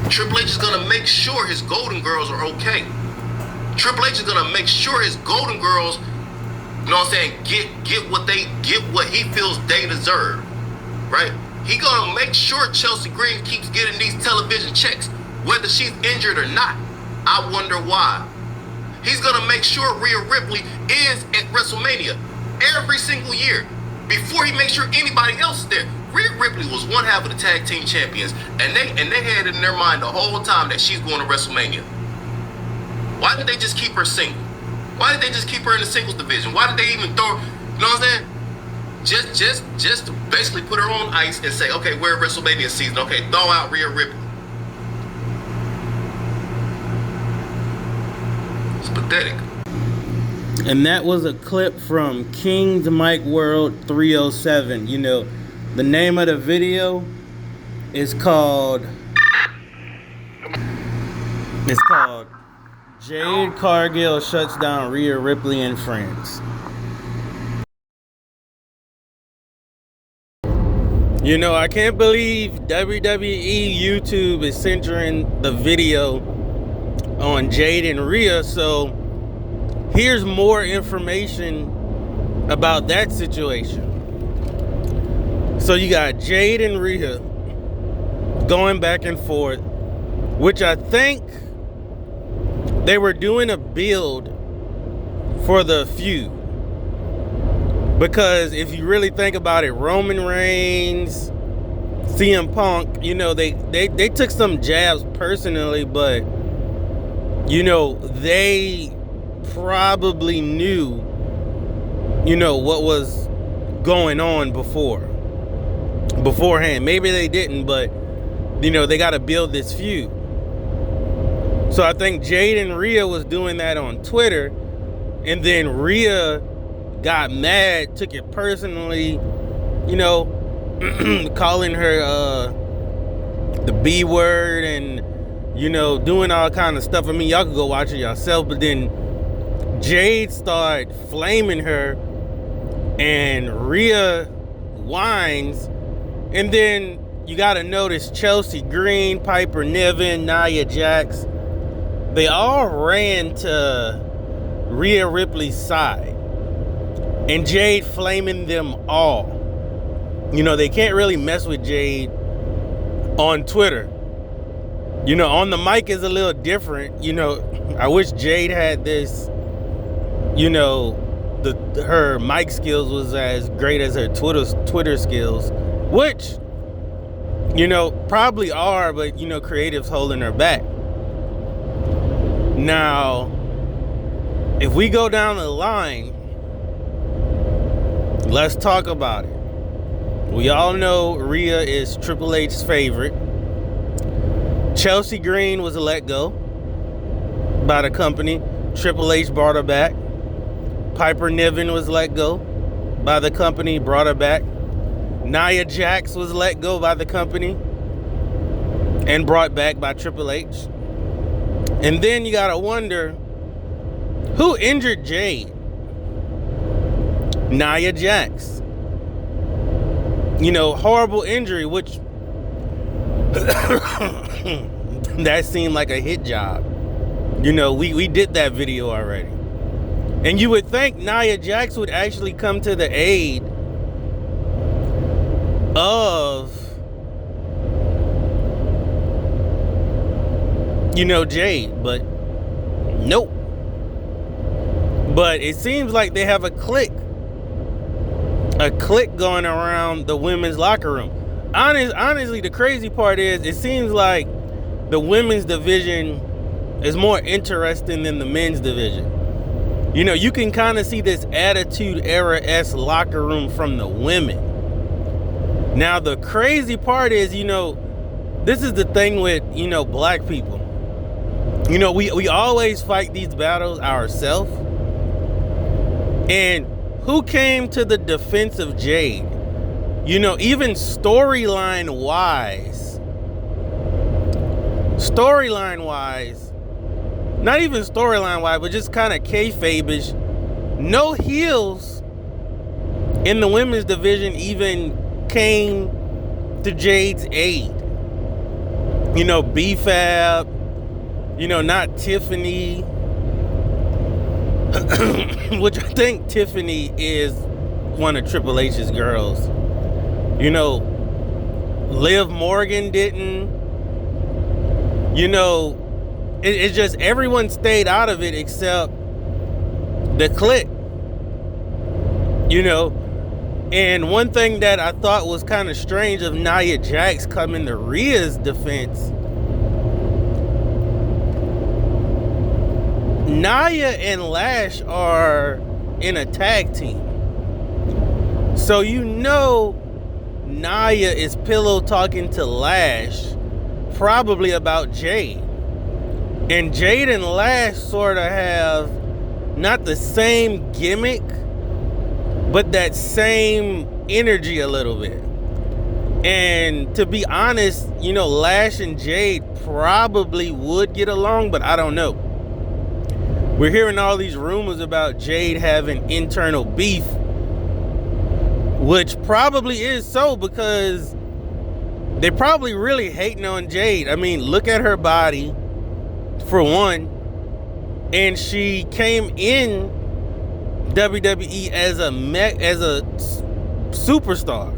Triple H is gonna make sure his Golden Girls are okay. Triple H is gonna make sure his Golden Girls, you know what I'm saying, get what he feels they deserve, right? He gonna make sure Chelsea Green keeps getting these television checks, whether she's injured or not. I wonder why. He's gonna make sure Rhea Ripley is at WrestleMania every single year before he makes sure anybody else is there. Rhea Ripley was one half of the tag team champions, and they had it in their mind the whole time that she's going to WrestleMania. Why did they just keep her single? Why did they just keep her in the singles division? Why did they even throw, you know what I'm saying? Just to basically put her on ice and say, okay, we're at WrestleMania season. Okay, throw out Rhea Ripley. It's pathetic. And that was a clip from King's Mike World 307. You know, the name of the video is called Jade Cargill Shuts Down Rhea Ripley in France. You know, I can't believe WWE YouTube is centering the video on Jade and Rhea, so here's more information about that situation. So you got Jade and Rhea going back and forth, which I think they were doing a build for the feud. Because if you really think about it, Roman Reigns, CM Punk, you know, they took some jabs personally, but, you know, they probably knew, you know, what was going on beforehand. Maybe they didn't, but, you know, they got to build this feud. So I think Jade and Rhea was doing that on Twitter, and then Rhea got mad, took it personally, you know, calling her the B word and, you know, doing all kind of stuff. I mean, y'all can go watch it yourself, but then Jade started flaming her, and Rhea whines, and then you got to notice Chelsea Green, Piper Niven, Nia Jax, they all ran to Rhea Ripley's side, and Jade flaming them all. You know, they can't really mess with Jade on Twitter. You know, on the mic is a little different. You know, I wish Jade had this, you know, her mic skills was as great as her Twitter skills, which, you know, probably are, but, you know, creative's holding her back. Now, if we go down the line, let's talk about it. We all know Rhea is Triple H's favorite. Chelsea Green was let go by the company. Triple H brought her back. Piper Niven was let go by the company, brought her back. Nia Jax was let go by the company and brought back by Triple H. And then you gotta wonder, who injured Jade? Nia Jax. You know, horrible injury, which that seemed like a hit job. You know, we did that video already. And you would think Nia Jax would actually come to the aid of, you know, Jade, but nope. But it seems like they have a clique going around the women's locker room. Honestly, the crazy part is, it seems like the women's division is more interesting than the men's division. You know, you can kind of see this Attitude Era-esque locker room from the women. Now, the crazy part is, you know, this is the thing with, you know, black people. You know, we always fight these battles ourselves. And who came to the defense of Jade? You know, even storyline wise, not even storyline wise, but just kind of kayfabe-ish, no heels in the women's division even came to Jade's aid. You know, B-Fab, you know, not Tiffany, which I think Tiffany is one of Triple H's girls. You know, Liv Morgan didn't. You know, it's just everyone stayed out of it except the Clique. You know, and one thing that I thought was kind of strange of Nia Jax coming to Rhea's defense, Nia and Lash are in a tag team. So you know Nia is pillow talking to Lash probably about Jade. And Jade and Lash sort of have not the same gimmick, but that same energy a little bit. And to be honest, you know, Lash and Jade probably would get along, but I don't know. We're hearing all these rumors about Jade having internal beef, which probably is so because they're probably really hating on Jade. I mean, look at her body, for one. And she came in WWE as a superstar.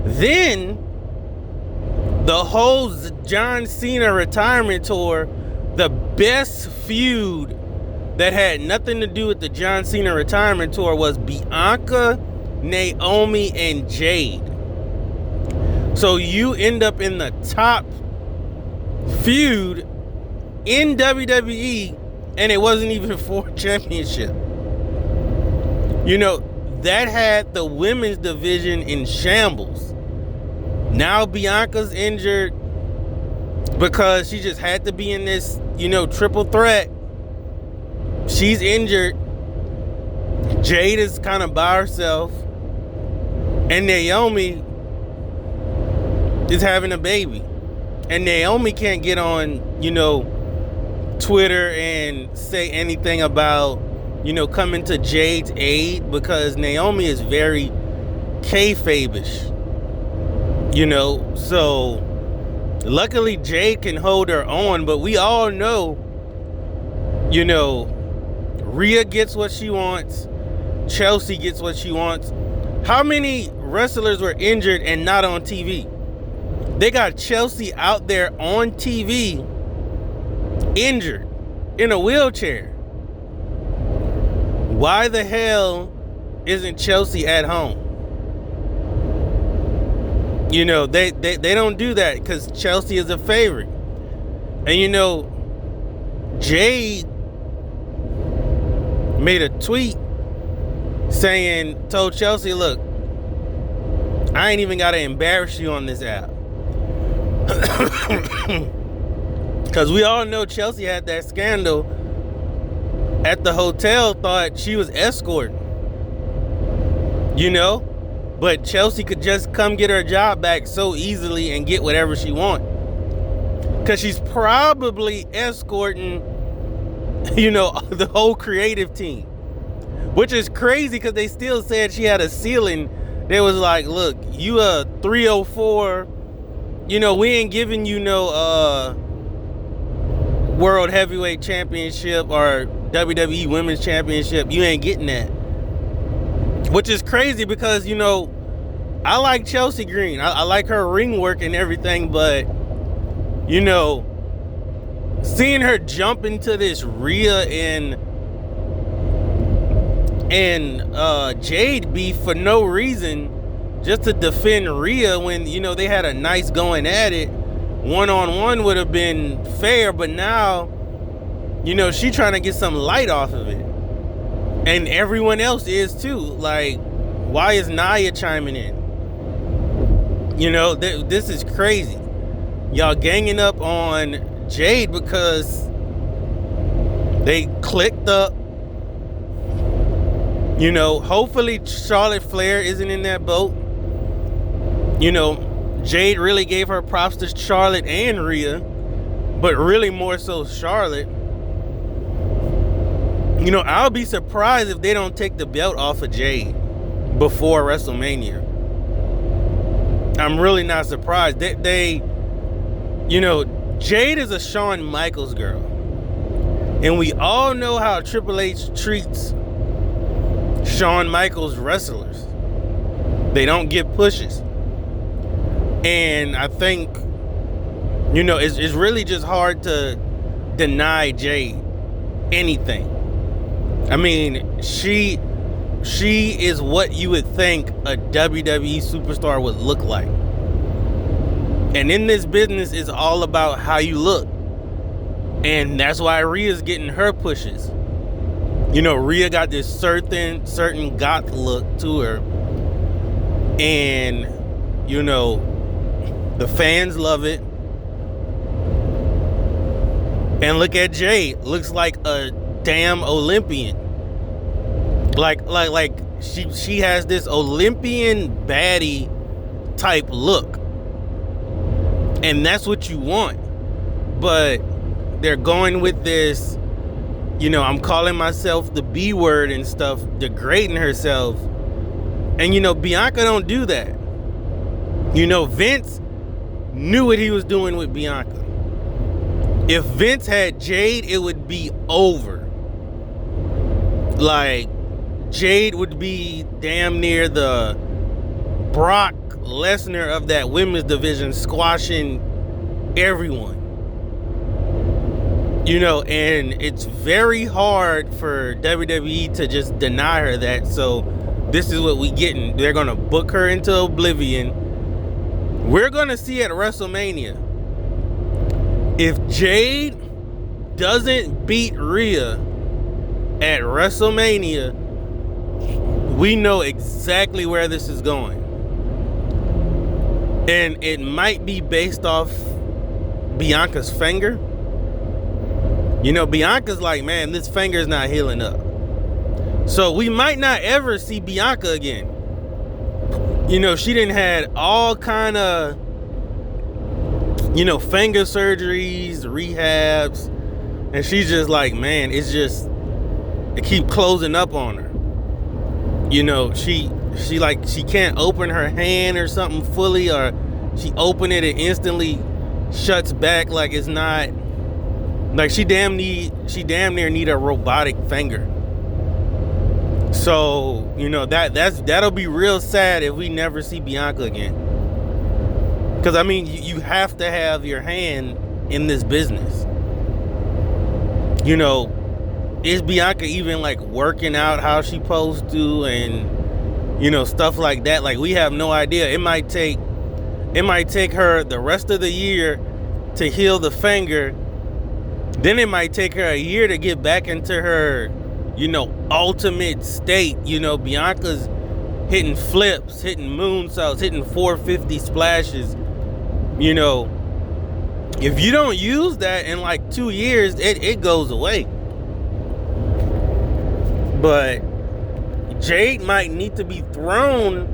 Then the whole John Cena retirement tour, the best feud that had nothing to do with the John Cena retirement tour was Bianca, Naomi, and Jade. So you end up in the top feud in WWE, and it wasn't even for a championship. You know, that had the women's division in shambles. Now Bianca's injured because she just had to be in this, you know, triple threat. She's injured. Jade is kind of by herself. And Naomi is having a baby. And Naomi can't get on, you know, Twitter and say anything about, you know, coming to Jade's aid because Naomi is very kayfabe-ish. You know, so luckily Jade can hold her own, but we all know, you know, Rhea gets what she wants. Chelsea gets what she wants. How many wrestlers were injured and not on TV? They got Chelsea out there on TV, injured, in a wheelchair. Why the hell isn't Chelsea at home? You know, they don't do that because Chelsea is a favorite. And you know, Jade made a tweet told Chelsea, look, I ain't even got to embarrass you on this app. Because we all know Chelsea had that scandal at the hotel, thought she was escort. You know? But Chelsea could just come get her job back so easily and get whatever she wants. Because she's probably escorting, you know, the whole creative team. Which is crazy because they still said she had a ceiling. They was like, look, you a 304. You know, we ain't giving you no World Heavyweight Championship or WWE Women's Championship. You ain't getting that. Which is crazy because, you know, I like Chelsea Green. I like her ring work and everything, but, you know, seeing her jump into this Rhea and Jade beef for no reason, just to defend Rhea when, you know, they had a nice going at it. One-on-one would have been fair, but now, you know, she trying to get some light off of it. And everyone else is too. Like, why is Nia chiming in? You know, this is crazy. Y'all ganging up on Jade because they clicked up. You know, hopefully Charlotte Flair isn't in that boat. You know, Jade really gave her props to Charlotte and Rhea, but really more so Charlotte. You know, I'll be surprised if they don't take the belt off of Jade before WrestleMania. I'm really not surprised. They you know, Jade is a Shawn Michaels girl. And we all know how Triple H treats Shawn Michaels wrestlers. They don't get pushes. And I think, you know, it's really just hard to deny Jade anything. I mean, she is what you would think a WWE superstar would look like. And in this business, it's all about how you look. And that's why Rhea's getting her pushes. You know, Rhea got this certain goth look to her. And, you know, the fans love it. And look at Jade. Looks like a damn Olympian. Like she has this Olympian baddie type look. And that's what you want. But they're going with this, you know, I'm calling myself the B word and stuff, degrading herself. And, you know, Bianca don't do that. You know, Vince knew what he was doing with Bianca. If Vince had Jade, it would be over. Like, Jade would be damn near the Brock Lesnar of that women's division, squashing everyone. You know, and it's very hard for WWE to just deny her that. So this is what we getting. They're gonna book her into oblivion. We're gonna see at WrestleMania, if Jade doesn't beat Rhea at WrestleMania, we know exactly where this is going. And it might be based off Bianca's finger. You know, Bianca's like, man, this finger's not healing up. So we might not ever see Bianca again. You know, she done had all kind of, you know, finger surgeries, rehabs. And she's just like, man, it keep closing up on her. You know, she can't open her hand or something fully, or she open it and instantly shuts back like it's not. Like she damn near need a robotic finger. So, you know, that'll be real sad if we never see Bianca again. Because I mean, you have to have your hand in this business. You know, is Bianca even like working out how she supposed to, and you know, stuff like that? Like, we have no idea. It might take her the rest of the year to heal the finger. Then it might take her a year to get back into her, you know, ultimate state. You know, Bianca's hitting flips, hitting moonsaults, hitting 450 splashes. You know, if you don't use that in like 2 years, it goes away. But Jade might need to be thrown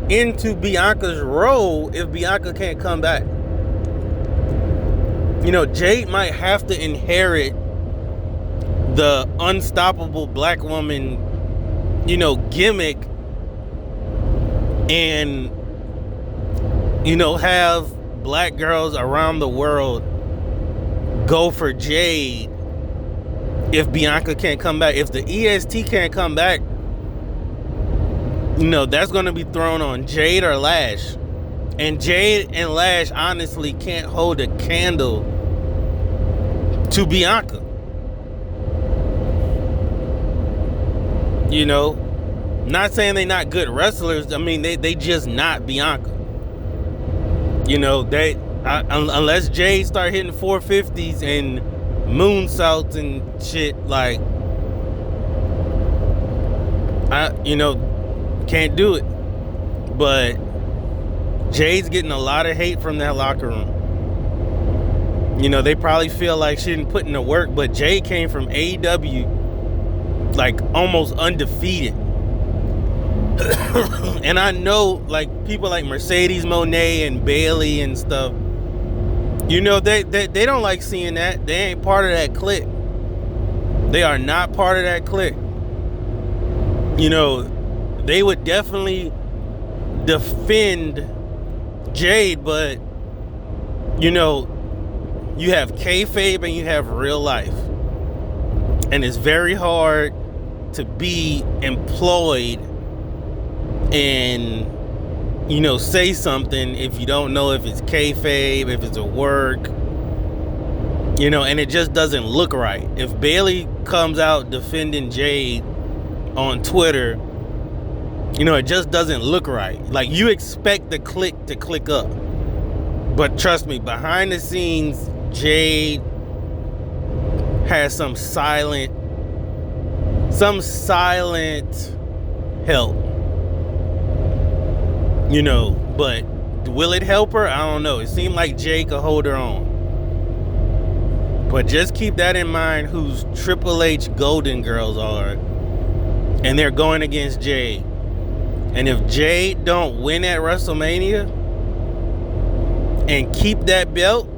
into Bianca's role if Bianca can't come back. You know, Jade might have to inherit the unstoppable black woman, you know, gimmick, and, you know, have black girls around the world go for Jade if Bianca can't come back. If the EST can't come back, you know, that's going to be thrown on Jade or Lash. And Jade and Lash honestly can't hold a candle to Bianca. You know, not saying they're not good wrestlers. I mean, they just not Bianca. You know, unless Jade start hitting 450s and moonsaults and shit, like, you know, can't do it. But Jade's getting a lot of hate from that locker room. You know, they probably feel like she didn't put in the work, but Jade came from AEW like almost undefeated. And I know, like, people like Mercedes Moné and Bailey and stuff, you know, they don't like seeing that. They ain't part of that clique. They are not part of that clique. You know, they would definitely defend Jade, but you know, you have kayfabe and you have real life, and it's very hard to be employed and, you know, say something if you don't know if it's kayfabe, if it's a work, you know, and it just doesn't look right. If Bayley comes out defending Jade on Twitter, you know, it just doesn't look right. Like, you expect the click to click up. But trust me, behind the scenes, Jade has some silent help. You know, but will it help her? I don't know. It seemed like Jade could hold her on. But just keep that in mind, who's Triple H Golden Girls are. And they're going against Jade. And if Jade don't win at WrestleMania and keep that belt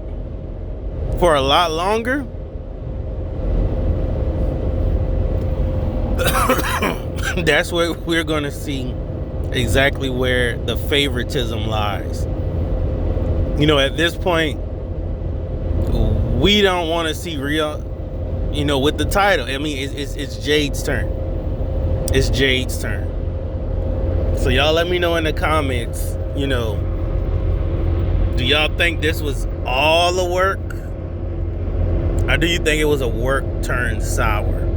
for a lot longer, that's where we're going to see exactly where the favoritism lies. You know, at this point, we don't want to see Rhea, you know, with the title. I mean, it's Jade's turn. It's Jade's turn. So y'all let me know in the comments, you know, do y'all think this was all the work? Or do you think it was a work turned sour?